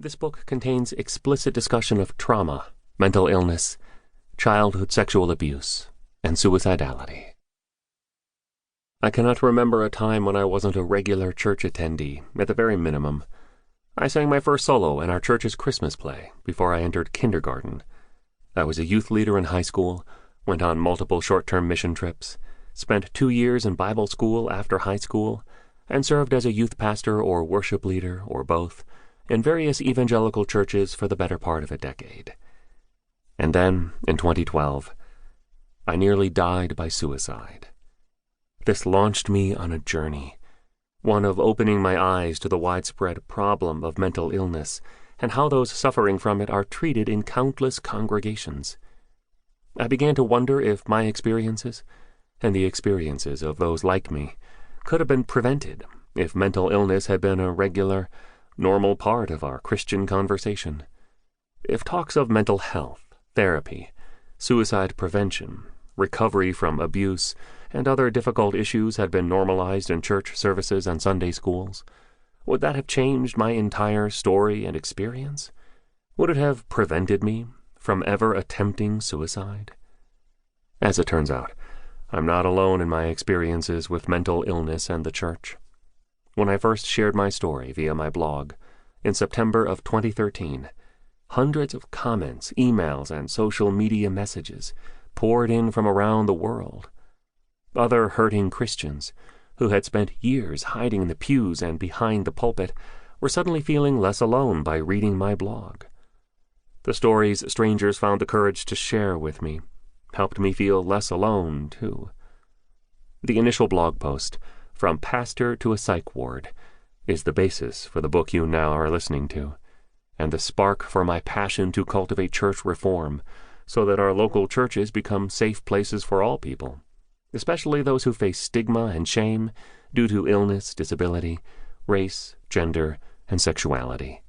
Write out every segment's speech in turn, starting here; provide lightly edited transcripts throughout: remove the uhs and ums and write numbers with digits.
This book contains explicit discussion of trauma, mental illness, childhood sexual abuse, and suicidality. I cannot remember a time when I wasn't a regular church attendee, at the very minimum. I sang my first solo in our church's Christmas play before I entered kindergarten. I was a youth leader in high school, went on multiple short-term mission trips, spent 2 years in Bible school after high school, and served as a youth pastor or worship leader, or both, in various evangelical churches for the better part of a decade. And then, in 2012, I nearly died by suicide. This launched me on a journey, one of opening my eyes to the widespread problem of mental illness and how those suffering from it are treated in countless congregations. I began to wonder if my experiences, and the experiences of those like me, could have been prevented if mental illness had been a regular, normal part of our Christian conversation. If talks of mental health, therapy, suicide prevention, recovery from abuse, and other difficult issues had been normalized in church services and Sunday schools, would that have changed my entire story and experience? Would it have prevented me from ever attempting suicide? As it turns out, I'm not alone in my experiences with mental illness and the church. When I first shared my story via my blog, in September of 2013, hundreds of comments, emails, and social media messages poured in from around the world. Other hurting Christians, who had spent years hiding in the pews and behind the pulpit, were suddenly feeling less alone by reading my blog. The stories strangers found the courage to share with me helped me feel less alone, too. The initial blog post, From Pastor to a Psych Ward, is the basis for the book you now are listening to, and the spark for my passion to cultivate church reform so that our local churches become safe places for all people, especially those who face stigma and shame due to illness, disability, race, gender, and sexuality.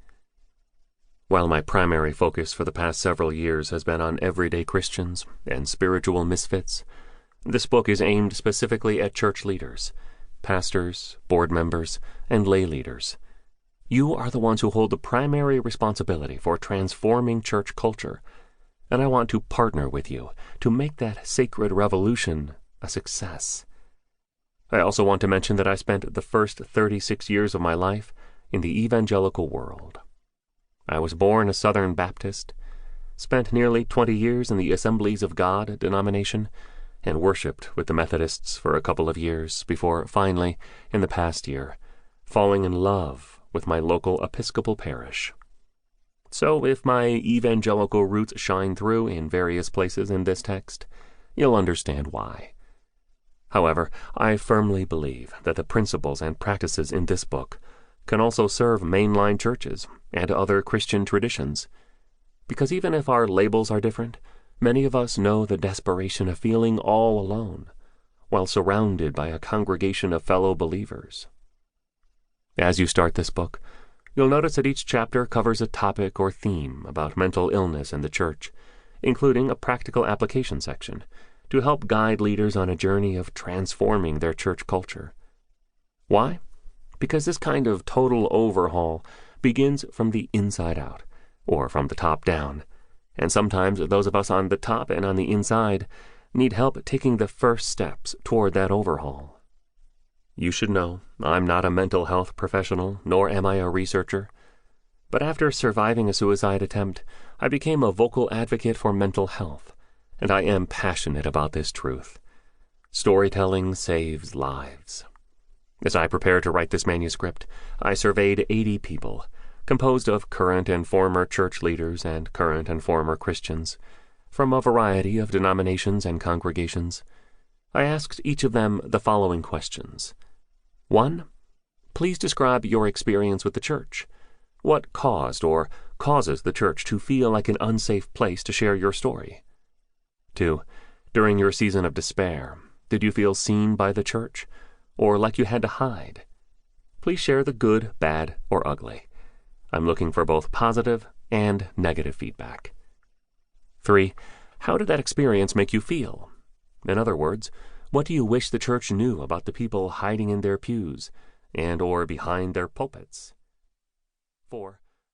While my primary focus for the past several years has been on everyday Christians and spiritual misfits, this book is aimed specifically at church leaders, pastors, board members, and lay leaders. You are the ones who hold the primary responsibility for transforming church culture, and I want to partner with you to make that sacred revolution a success. I also want to mention that I spent the first 36 years of my life in the evangelical world. I was born a Southern Baptist, spent nearly 20 years in the Assemblies of God denomination, and worshipped with the Methodists for a couple of years before finally, in the past year, falling in love with my local Episcopal parish. So if my evangelical roots shine through in various places in this text, you'll understand why. However, I firmly believe that the principles and practices in this book can also serve mainline churches and other Christian traditions, because even if our labels are different, many of us know the desperation of feeling all alone, while surrounded by a congregation of fellow believers. As you start this book, you'll notice that each chapter covers a topic or theme about mental illness in the church, including a practical application section to help guide leaders on a journey of transforming their church culture. Why? Because this kind of total overhaul begins from the inside out, or from the top down, and sometimes those of us on the top and on the inside need help taking the first steps toward that overhaul. You should know, I'm not a mental health professional, nor am I a researcher, but after surviving a suicide attempt, I became a vocal advocate for mental health, and I am passionate about this truth. Storytelling saves lives. As I prepared to write this manuscript, I surveyed 80 people, composed of current and former church leaders and current and former Christians, from a variety of denominations and congregations. I asked each of them the following questions. 1. Please describe your experience with the church. What caused or causes the church to feel like an unsafe place to share your story? 2. During your season of despair, did you feel seen by the church, or like you had to hide? Please share the good, bad, or ugly. I'm looking for both positive and negative feedback. 3. How did that experience make you feel? In other words, what do you wish the church knew about the people hiding in their pews and or behind their pulpits? 4.